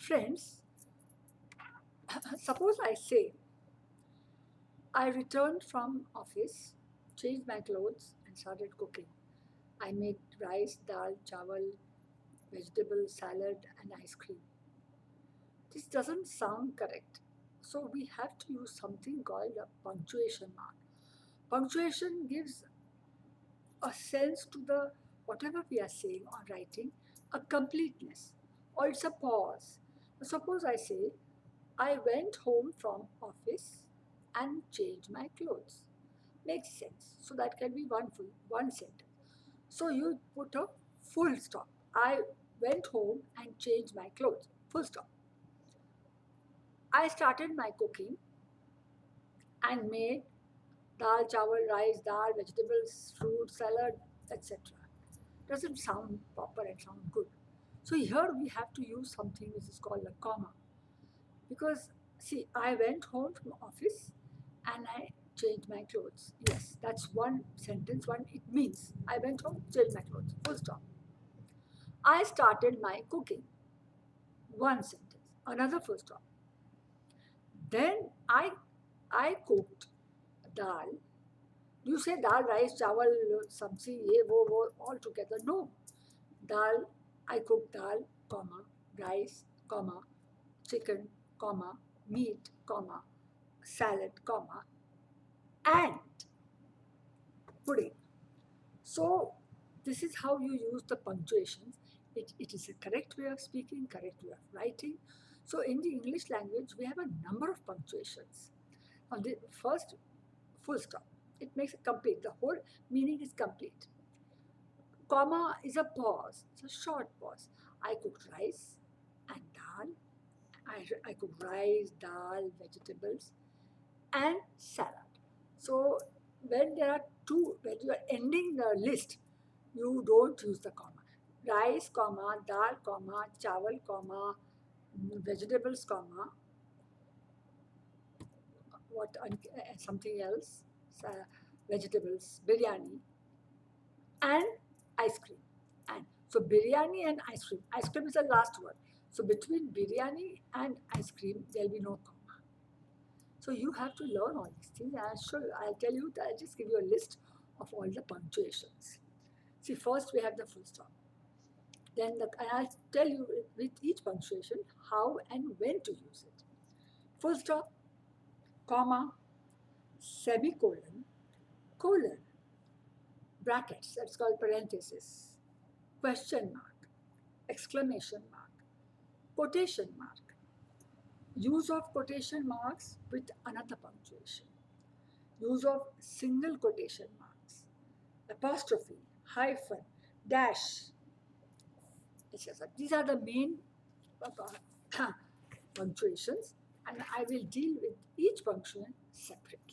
Friends, suppose I say, I returned from office, changed my clothes, and started cooking. I made rice, dal, chawal, vegetable salad, and ice cream. This doesn't sound correct. So we have to use something called a punctuation mark. Punctuation gives a sense to the whatever we are saying or writing, a completeness, or it's a pause. Suppose I say, I went home from office and changed my clothes. Makes sense. So that can be one sentence. So you put a full stop. I went home and changed my clothes. Full stop. I started my cooking and made dal, chawal, rice, dal, vegetables, fruit, salad, etc. Doesn't sound proper and sound good. So here we have to use something which is called a comma. Because see, I went home from office and I changed my clothes. Yes, that's one sentence. One it means I went home, changed my clothes. Full stop. I started my cooking. One sentence. Another full stop. Then I cooked dal. You say dal, rice, chawal, sabzi, ye, wo, all together. No. Dal, I cooked dal, comma, rice, comma, chicken, comma, meat, comma, salad, comma, and pudding. So this is how you use the punctuations. It is a correct way of speaking, correct way of writing. So in the English language, we have a number of punctuations. Now the first, full stop. It makes it complete. The whole meaning is complete. Comma is a pause. It's a short pause. I cooked rice and dal. I cooked rice, dal, vegetables, and salad. So when there are two, when you are ending the list, you don't use the comma. Rice, comma, dal, comma, chawal, comma, vegetables, comma, something else, vegetables, biryani, and ice cream. And so biryani and ice cream. Ice cream is the last word. So between biryani and ice cream, there'll be no comma. So you have to learn all these things. I'll tell you, I'll just give you a list of all the punctuations. See, first we have the full stop. And I'll tell you with each punctuation how and when to use it. Full stop, comma, semicolon, colon, brackets, that's called parenthesis, question mark, exclamation mark, quotation mark, use of quotation marks with another punctuation, use of single quotation marks, apostrophe, hyphen, dash, etc. These are the main punctuations, and I will deal with each punctuation separately.